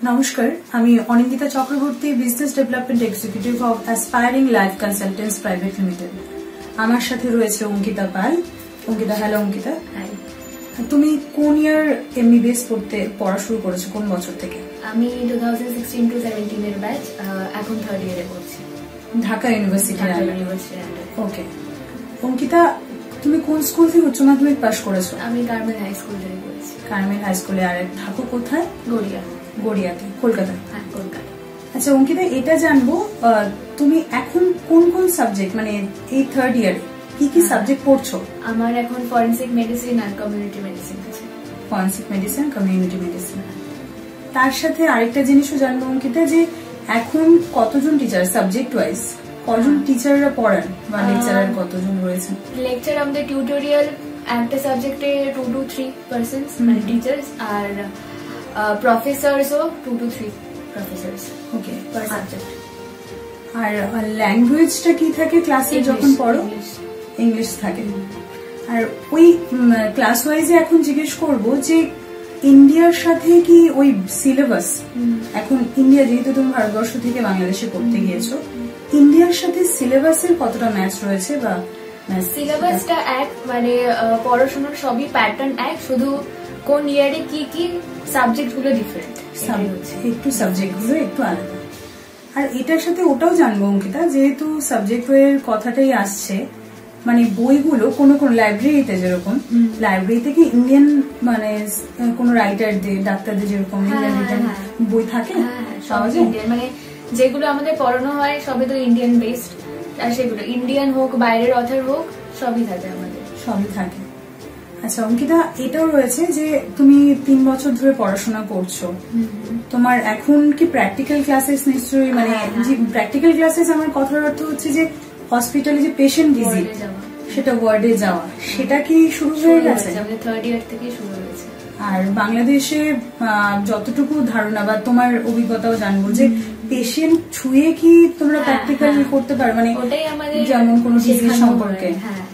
নমস্কার, আমি Anindita Chakraborty, business development executive of aspiring life consultants private limited. আমার সাথে রয়েছে অঙ্কিতা পাল। অঙ্কিতা, হ্যালো অঙ্কিতা। তুমি কোন ইয়ার এমবিবিএস পড়া শুরু করেছো, কোন বছর থেকে? আমি 2016-17 এর ব্যাচ, এখন থার্ড ইয়ারে পড়ছি ঢাকা ইউনিভার্সিটি। ওকে। অঙ্কিতা, তুমি কোন স্কুল থেকে উচ্চ মাধ্যমিক পাশ করেছো? আমি কার্মেল হাই স্কুল থেকে পড়ছি। কার্মেল হাই স্কুলে। আর থাকো কোথায়? গড়িয়াতে, কলকাতা। হ্যাঁ, কলকাতা। আচ্ছা অঙ্কিতা, এটা জানবো তুমি এখন কোন কোন সাবজেক্ট, মানে এই থার্ড ইয়ারে কি কি সাবজেক্ট পড়ছো? আমার এখন ফরেনসিক মেডিসিন আর কমিউনিটি মেডিসিন আছে। Forensic medicine, community medicine. তার সাথে আরেকটা জিনিসও জানবো অঙ্কিতা, যে এখন কতজন টিচার সাবজেক্ট ওয়াইজ, কজন টিচাররা পড়ান বা লেকচারার কতজন রয়েছেন? লেকচার আমাদের টিউটোরিয়াল একটা সাবজেক্টে 2 to 3 পার্সনস মানে টিচার্স, আর প্রফেসরসও 2 to 3 professors. Okay, per subject. আর ল্যাঙ্গুয়েজটা কি থাকে ক্লাসে যখন পড়ো? ইংলিশ থাকে। আর ওই ক্লাস ওয়াইজে এখন জিজ্ঞেস করবো যে ইন্ডিয়ার সাথে কি ওই সিলেবাস, এখন ইন্ডিয়া যেহেতু তুমি ভারতবর্ষ থেকে বাংলাদেশে পড়তে গিয়েছো, ইন্ডিয়ার সাথে সিলেবাসের কতটা ম্যাচ রয়েছে? বা সিলেবাসটা এক, মানে পড়াশোনার সবই প্যাটার্ন এক, শুধু কোন ইয়ারে কি কি সাবজেক্ট গুলো ডিফারেন্ট, একটু সাবজেক্ট গুলো একটু আলাদা। আর এটার সাথে ওটাও জানবো অঙ্কিতা, যেহেতু সাবজেক্ট বইয়ের কথাটাই আসছে, মানে বইগুলো কোন কোন লাইব্রেরিতে, যেরকম লাইব্রেরিতে কি ইন্ডিয়ান মানে কোন রাইটারদের, ডাক্তারদের যেরকম ইন্ডিয়ান বই থাকে, মানে যেগুলো আমাদের পড়ানো হয় সবই তো ইন্ডিয়ান বেসড, আর সেগুলো ইন্ডিয়ান হোক বাইরের অথর হোক সবই থাকে, আমাদের সবই থাকে। আচ্ছা অঙ্কিতা, এটাও রয়েছে যে তুমি 3 বছর ধরে পড়াশোনা করছো, তোমার এখন কি প্র্যাকটিক্যাল ক্লাসেস নিশ্চয়ই, মানে প্র্যাকটিক্যাল ক্লাসেস আমার কথার অর্থ হচ্ছে যে হসপিটালে যে পেশেন্ট ভিজিট, সেটা ওয়ার্ডে যাওয়া, সেটা কি শুরু হয়ে গেছে? আমাদের থার্ড ইয়ার থেকে শুরু হয়েছে। আর বাংলাদেশে যতটুকু ধারণা বা তোমার অভিজ্ঞতাও জানবো, যে পেশেন্ট ছুঁয়ে কি তোমরা প্র্যাকটিক্যাল করতে পারো, মানে ওটাই আমাদের যেমন কোন ডিজিজ সম্পর্কে? হ্যাঁ,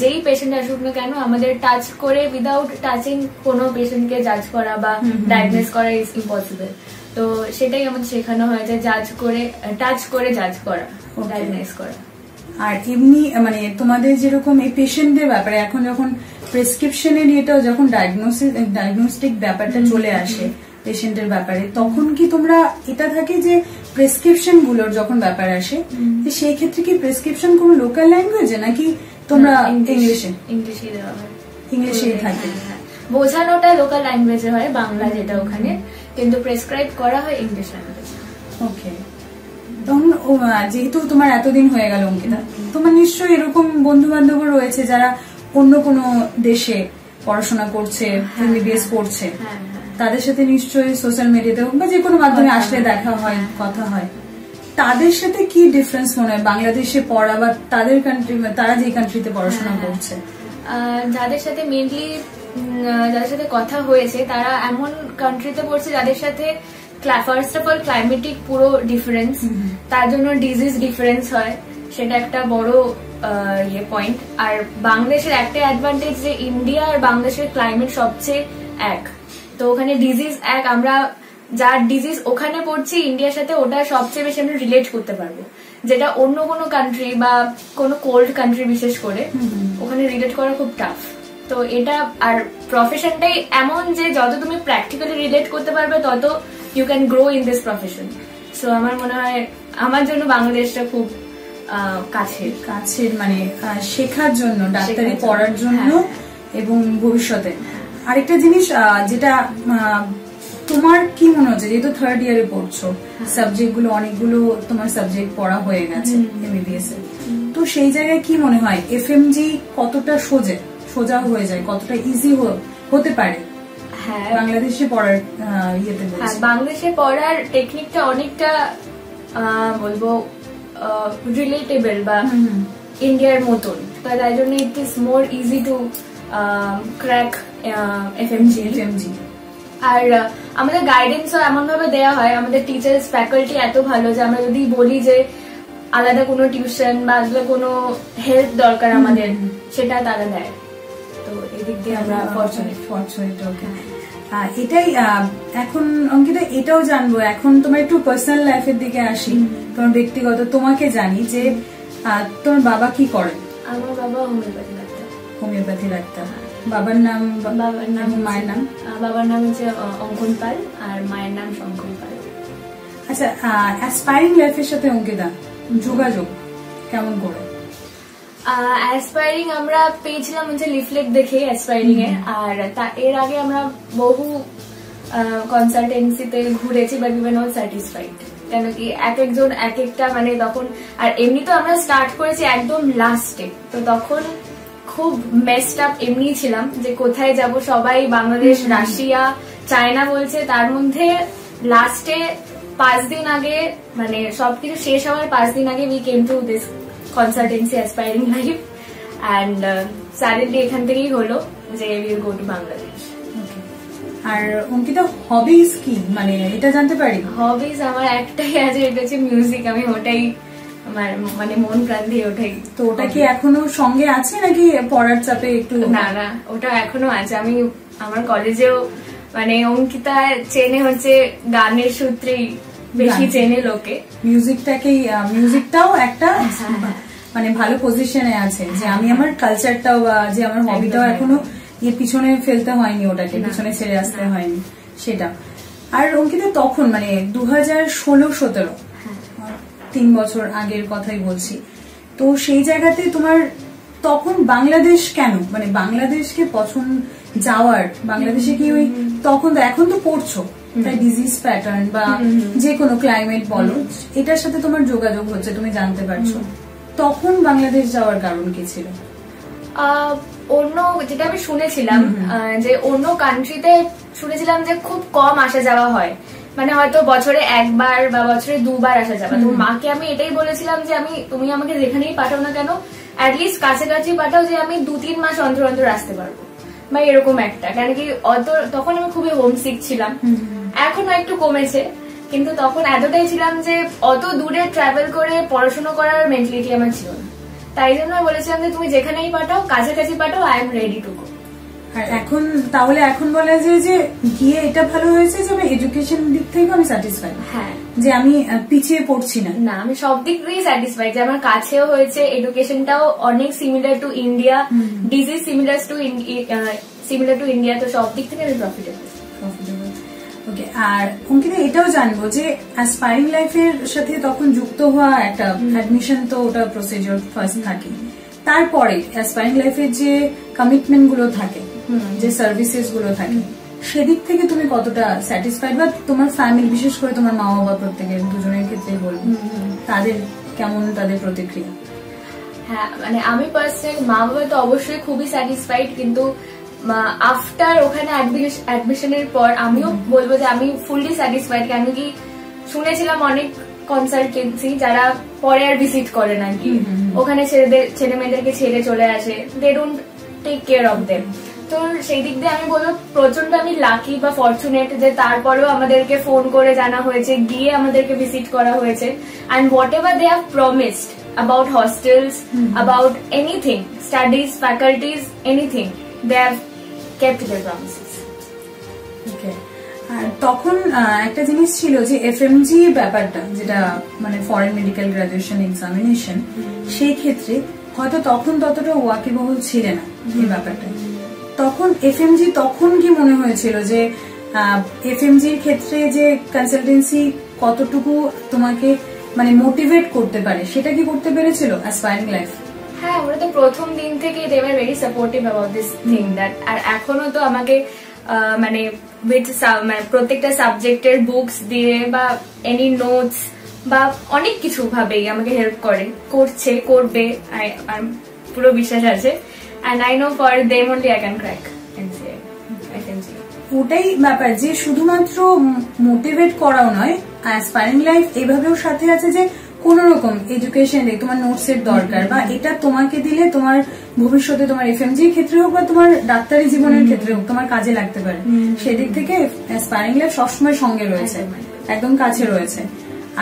যেই পেশেন্ট আসুক না কেন, আমাদের টাচ করে, উইদাউট টাচিং কোনো পেশেন্টকে জাজ করা বা ডায়াগনোস করা ইজ ইম্পসিবল। তো সেটাই আমাদের শেখানো হয়, যে জাজ করে, টাচ করে জাজ করা, ডায়াগনোস করা। আর এমনি মানে তোমাদের যেরকম এই পেশেন্টদের ব্যাপারে, এখন যখন প্রেসক্রিপশনের এটাও যখন ডায়াগনস্টিক ব্যাপারটা চলে আসে পেশেন্টের ব্যাপারে, তখন কি তোমরা এটা থাকে যে প্রেসক্রিপশন গুলোর যখন ব্যাপার আসে, সেই ক্ষেত্রে কি প্রেসক্রিপশন কোনো লোকাল ল্যাঙ্গুয়েজে নাকি তোমরা ইংলিশে? ইংলিশে দেওয়া হয়, ইংলিশেই থাকে। বোঝানোটা লোকাল ল্যাঙ্গুয়েজে হয়, বাংলা যেটা ওখানে, কিন্তু প্রেসক্রাইব করা হয় ইংলিশ ল্যাঙ্গুয়েজে। ওকে। তখন যেহেতু তোমার এতদিন হয়ে গেল অঙ্কিতা, তোমার নিশ্চয়ই এরকম বন্ধু বান্ধব রয়েছে যারা অন্য কোনো দেশে পড়াশোনা করছে, এমবিবিএস পড়ছে, তাদের সাথে নিশ্চয়ই সোশ্যাল মিডিয়াতে হোক বা যে কোনো মাধ্যমে আসলে দেখা হয়, কথা হয়। তাদের সাথে কি ডিফারেন্স মনে হয় বাংলাদেশে পড়া বা তাদের কান্ট্রি, তারা যে কান্ট্রিতে পড়াশোনা করছে? যাদের সাথে মেইনলি যাদের সাথে কথা হয়েছে, তারা এমন কান্ট্রিতে পড়ছে যাদের সাথে ফার্স্ট অফ অল ক্লাইমেটিক পুরো ডিফারেন্স, তার জন্য ডিজিজ ডিফারেন্স হয়, সেটা একটা বড় পয়েন্ট। আর বাংলাদেশের একটা অ্যাডভান্টেজ যে ইন্ডিয়া আর বাংলাদেশের ক্লাইমেট সবচেয়ে এক, তো ওখানে ডিজিজ এক, আমরা যার ডিজিজ ওখানে পড়ছি ইন্ডিয়ার সাথে, ওটা সবচেয়ে বেশি আমরা রিলেট করতে পারবো, যেটা অন্য কোনো কান্ট্রি বা কোনো কোল্ড কান্ট্রি বিশেষ করে ওখানে রিলেট করা খুব টাফ। তো এটা, আর প্রফেশনটাই এমন যে যত তুমি প্র্যাকটিক্যালি রিলেট করতে পারবে তত you can grow in this profession. So আমার মনে হয় আমার জন্য বাংলাদেশটা খুব কাছের, মানে শেখার জন্য, ডাক্তারি পড়ার জন্য এবং ভবিষ্যতে। আরেকটা জিনিস যেটা তোমার কি মনে হচ্ছে, যেহেতু থার্ড ইয়ারে পড়ছো, সাবজেক্ট গুলো অনেকগুলো তোমার সাবজেক্ট পড়া হয়ে গেছে এমবিবিএস এ, তো সেই জায়গায় কি মনে হয় এফএমজি কতটা সোজা হয়ে যায়, কতটা ইজি হতে পারে বাংলাদেশে পড়ার ইয়েতে? বাংলাদেশে পড়ার টেকনিকটা অনেকটা বলবো রিলেটেবল বা ইন্ডিয়ার মতন, তাই জন্য it is more easy to crack FMG. আর আমাদের গাইডেন্সও এমন ভাবে দেওয়া হয়, আমাদের টিচার্স ফ্যাকাল্টি এত ভালো যে আমরা যদি বলি যে আলাদা কোনো টিউশন বা আলাদা কোনো হেল্প দরকার আমাদের, সেটা তারা দেয়। তো এদিক দিয়ে আমরা ফরচুনেট। ওকে। এটাই এখন অঙ্কিতা এটাও জানবো, এখন তোমার একটু পার্সোনাল লাইফের দিকে আসি, তোমার ব্যক্তিগত। তোমাকে জানি যে তোমার বাবা কি করেন? আমার বাবা হোমিওপ্যাথি ডাক্তার। Homeopathy doctor. বাবার নাম? বাবার নাম, মায়ের নাম? বাবার নাম হচ্ছে অঙ্কন পাল আর মায়ের নাম শঙ্কর পাল। আচ্ছা, অ্যাসপায়ারিং লাইফের সাথে অঙ্কিতা যোগাযোগ কেমন করে? অ্যাসপায়ারিং আমরা পেয়েছিলাম হচ্ছে লিফলেট দেখে অ্যাসপায়ারিং এ, আর এর আগে আমরা বহু কনসালটেন্সিতে ঘুরেছি, but we were not satisfied. কেন কি এক একজন এক একটা মানে তখন, আর এমনি তো আমরা স্টার্ট করেছি একদম লাস্টে, তো তখন খুব মেসড আপ এমনি ছিলাম যে কোথায় যাব, সবাই বাংলাদেশ, রাশিয়া, চায়না বলছে, তার মধ্যে লাস্টে 5 দিন আগে মানে সবকিছু শেষ হওয়ার 5 দিন আগে we came to this consultancy aspiring life, and suddenly এখান থেকেই হলো যে উইল গো টু বাংলাদেশ। আর অঙ্কিতা হবিজ কি, মানে এটা জানতে পারি? হবিজ আমার একটাই আছে, এটা হচ্ছে মিউজিক। আমি ওটাই আমার মানে মন প্রাণ দিয়ে ওটাই। তো ওটা কি এখনো সঙ্গে আছে নাকি পড়ার চাপে একটু? না না, ওটা এখনো আছে। আমি আমার কলেজেও মানে অঙ্কিতা চেনে হচ্ছে গানের সূত্রেই বেশি চেনে লোকে। মিউজিকটাও একটা মানে ভালো পজিশনে আছে যে আমি আমার কালচারটাও বা যে আমার হবিটাও এখনো এর পিছনে ফেলতে হয়নি, ওটাকে পিছনে ছেড়ে আসতে হয়নি সেটা। আর অঙ্কিতা তখন মানে 2016-17 3 বছর আগের কথাই বলছি, তো সেই জায়গাতে তোমার তখন বাংলাদেশ কেন, মানে বাংলাদেশকে পছন্দ যাওয়ার, বাংলাদেশে কি ওই তখন তো, এখন তো পড়ছো তাই ডিজিজ প্যাটার্ন বা যে কোনো ক্লাইমেট বলো, এটার সাথে তোমার যোগাযোগ হচ্ছে, তুমি জানতে পারছো, তখন বাংলাদেশ যাওয়ার কারণ কি ছিল? অন্য যেটা আমি শুনেছিলাম যে অন্য কান্ট্রিতে শুনেছিলাম যে খুব কম আসা যাওয়া হয়, মানে হয়তো বছরে 1 বার বা বছরে 2 বার আসা যাওয়া। তো মাকে আমি এটাই বলেছিলাম যে তুমি আমাকে যেখানেই পাঠাও না কেন অ্যাটলিস্ট কাছাকাছি পাঠাও, যে আমি 2-3 মাস অন্তর অন্তর আসতে পারবো বা এরকম একটা। কেন কি তখন আমি খুবই হোমসিক ছিলাম, এখনো একটু কমেছে, কিন্তু তখন এতটাই ছিলাম যে অত দূরে ট্রাভেল করে পড়াশোনা করার মেন্টালিটি আমার ছিল না। তাই জন্য বলেছিলাম যে তুমি যেখানেই পাঠাও, কাছাকাছি পাঠাও, I am ready to go. আর এখন তাহলে এখন বলা যায় যে গিয়ে এটা ভালো হয়েছে যে আমি এডুকেশন দিক থেকে আমি স্যাটিসফাইড, হ্যাঁ, যে আমি পিছিয়ে পড়ছি না। না, আমি সব দিক দিয়েই স্যাটিসফাইড, যে আমার কাছেও হয়েছে, এডুকেশনটাও অনেক similar to India, disease similar to India, তো সব দিক থেকে আমি প্রফিটেবল। ওকে, আর অঙ্কিতা এটাও জানবো যে অ্যাসপায়ারিং লাইফের সাথে তখন যুক্ত হওয়া একটা অ্যাডমিশন, তো ওটা প্রসিডিওর ফার্স্ট থাকে, তারপরে অ্যাসপায়ারিং লাইফের যে কমিটমেন্ট গুলো থাকে, যে সার্ভিসেস গুলো থাকে, সেদিক থেকে তুমি কতটা স্যাটিসফাইড, বা তোমার ফ্যামিলি, বিশেষ করে তোমার মা বাবা, প্রত্যেকের দুজনের ক্ষেত্রে বলবো, তাদের কেমন, তাদের প্রতিক্রিয়া? হ্যাঁ, মানে আমি পার্সোনালি মা বাবা তো অবশ্যই খুবই স্যাটিসফাইড, কিন্তু আফটার ওখানে অ্যাডমিশনের পর আমিও বলবো যে আমি ফুললি স্যাটিসফাইড। কেন কি শুনেছিলাম অনেক কনসালটেন্সি যারা পরে আর ভিজিট করে না, কি ওখানে ছেলে মেয়েদেরকে ছেড়ে চলে আসে, they don't take care of them. তো সেই দিক দিয়ে আমি বলবো প্রচন্ড আমি লাকি বা ফরচুনেট যে তারপরেও আমাদেরকে ফোন করে জানা হয়েছে, গিয়ে আমাদেরকে ভিজিট করা হয়েছে, and what ever they প্রমিসড about hostels, about anything, studies, faculties, anything, they have kept their promises. Okay. আর তখন একটা জিনিস ছিল যে FMG ব্যাপারটা, যেটা মানে ফরেন মেডিকেল গ্রাজুয়েশন এক্সামিনেশন, সেই ক্ষেত্রে হয়তো তখন ততটা ওয়াকিবহল ছিল না এই ব্যাপারটা। তখন FMG তখন কি মনে হয়েছিল যে FMGর ক্ষেত্রে যে কনসালটেন্সি কতটুকু তোমাকে মানে মোটিভেট করতে পারে, সেটা কি করতে পেরেছিল অ্যাসপায়ারিং লাইফ? হ্যাঁ, ওরা তো প্রথম দিন থেকে they were very supportive about this thing that. আর এখনো তো আমাকে মানে প্রত্যেকটা সাবজেক্টের বুকস দিয়ে বা এনি নোটস বা অনেক কিছু ভাবেই আমাকে হেল্প করবে, পুরো বিশ্বাস আছে। And I know for them only I can crack FMG। ওটাই ব্যাপার যে শুধুমাত্র মোটিভেট করাও নয়, অ্যাসপায়ারিং লাইফ এভাবেও সাথে আছে যে কোন রকম এডুকেশন তোমার নোটস এর দরকার, বা এটা তোমাকে দিলে তোমার ভবিষ্যতে তোমার FMG এর ক্ষেত্রে হোক বা তোমার ডাক্তারি জীবনের ক্ষেত্রে হোক তোমার কাজে লাগতে পারে। সেদিক থেকে অ্যাসপায়ারিং লাইফ সবসময় সঙ্গে রয়েছে, একদম কাছে রয়েছে।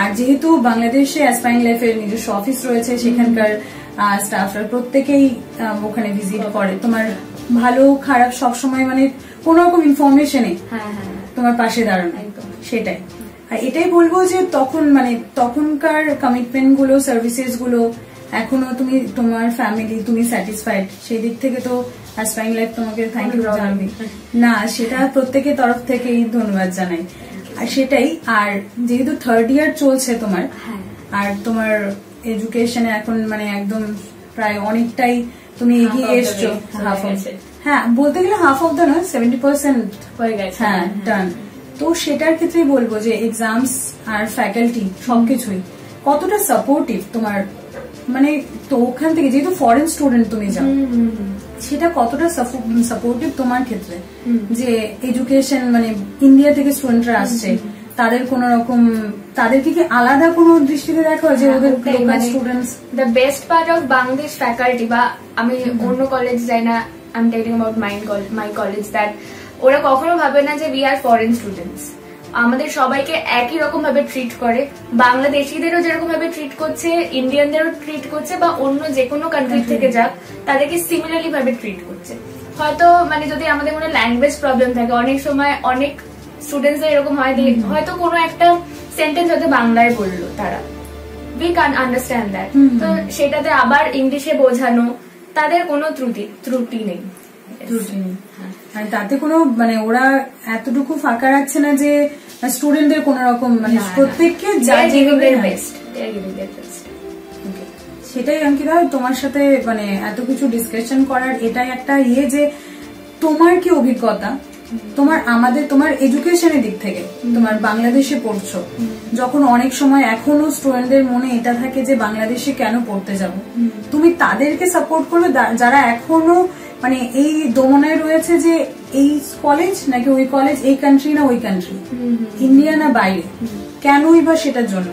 আর যেহেতু বাংলাদেশে অ্যাসপায়ারিং লাইফের নিজস্ব অফিস রয়েছে, সেখানকার স্টাফরা প্রত্যেকেই ওখানে ভিজিট করে, তোমার ভালো খারাপ সবসময় মানে কোন রকম ইনফরমেশনে তোমার পাশে দাঁড়ানো, সেটাই। আর এটাই বলবো যে তখন মানে তখনকার কমিটমেন্ট গুলো, সার্ভিসেস গুলো এখনো তুমি তোমার ফ্যামিলি তুমি স্যাটিসফাইড, সেই দিক থেকে তো অ্যাসপায়ারিং লাইফ তোমাকে থ্যাংক ইউ জানাবি না, সেটা প্রত্যেকের তরফ থেকেই ধন্যবাদ জানাই। আর সেটাই, আর যেহেতু থার্ড ইয়ার চলছে তোমার, আর তোমার এডুকেশনে এখন মানে একদম প্রায় অনেকটাই তুমি এগিয়ে এসছো, হ্যাঁ বলতে গেলে হাফ অফ দ্য নয় 70% হয়ে গেছে, হ্যাঁ ডান। তো সেটার ক্ষেত্রে বলবো যে এক্সামস আর ফ্যাকাল্টি সবকিছুই কতটা সাপোর্টিভ তোমার, মানে তো ওখান থেকে যেহেতু ফরেন স্টুডেন্ট তুমি যাও, সেটা কতটা সাপোর্টিভ তোমার ক্ষেত্রে যে এডুকেশন মানে ইন্ডিয়া থেকে স্টুডেন্টরা আসছে, তাদের কোন রকম তাদেরকে কি আলাদা কোনো দৃষ্টিতে দেখা হয় যে ওদের local students? The best part of Bangladesh faculty, বা আমি অন্য কলেজ যাই না, I am telling about my college, that ওরা কখনো ভাবে না যে উই আর ফরেন স্টুডেন্টস। আমাদের সবাইকে একই রকম ভাবে ট্রিট করে, বাংলাদেশিদেরও যেরকম ভাবে ট্রিট করছে, ইন্ডিয়ানদেরও ট্রিট করছে, বা অন্য যে কোনো কান্ট্রি থেকে যাক তাদেরকে সিমিলারলি ভাবে ট্রিট করছে। হয়তো মানে যদি আমাদের কোনো ল্যাঙ্গুয়েজ প্রবলেম থাকে, অনেক সময় অনেক স্টুডেন্টসরা এরকম হয় হয়তো কোনো একটা সেন্টেন্স হয়তো বাংলায় বললো তারা, উই ক্যান আন্ডারস্ট্যান্ড দ্যাট, তো সেটাতে আবার ইংলিশে বোঝানো, তাদের কোনো ত্রুটি নেই। আর তাতে কোনো মানে ওরা এতটুকু ফাঁকা রাখছে না যে স্টুডেন্টদের কোন রকম মানে প্রত্যেককে সেটাই। অঙ্কিতা তোমার সাথে মানে এত কিছু ডিসকাশন করার এটাই একটা যে তোমার কি অভিজ্ঞতা তোমার তোমার এডুকেশনের দিক থেকে, তোমার বাংলাদেশে পড়ছো যখন অনেক সময় এখনো স্টুডেন্টদের মনে এটা থাকে যে বাংলাদেশে কেন পড়তে যাব, তুমি তাদেরকে সাপোর্ট করবে যারা এখনো মানে এই দোমনায় রয়েছে যে এই কলেজ নাকি ওই কলেজ, এই কান্ট্রি না ওই কান্ট্রি, ইন্ডিয়া না বাইরে, কেনই বা সেটার জন্য।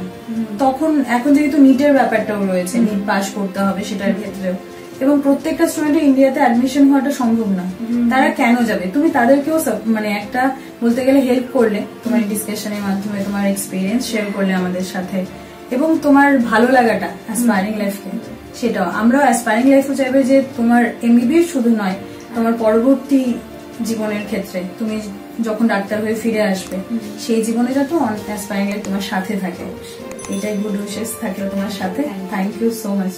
তখন এখন যেহেতু নিটের ব্যাপারটাও রয়েছে, নিট পাস করতে হবে সেটার ক্ষেত্রেও, এবং প্রত্যেকটা স্টুডেন্টের ইন্ডিয়াতে অ্যাডমিশন হওয়াটা সম্ভব না, তারা কেন যাবে, তুমি তাদেরকেও মানে একটা বলতে গেলে হেল্প করলে তোমার ডিসকাশনের মাধ্যমে, তোমার এক্সপিরিয়েন্স শেয়ার করলে আমাদের সাথে, এবং তোমার ভালো লাগাটা অ্যাসপায়ারিং লাইফকে, সেটাও আমরাও অ্যাসপায়ারিং লাইফও চাইবে যে তোমার এমবিবিএস শুধু নয়, তোমার পরবর্তী জীবনের ক্ষেত্রে তুমি যখন ডাক্তার হয়ে ফিরে আসবে সেই জীবনে যাতে অ্যাসপায়ারিং লাইফ তোমার সাথে থাকে, এটাই গুড উইশেস থাকলো তোমার সাথে। Thank you so much.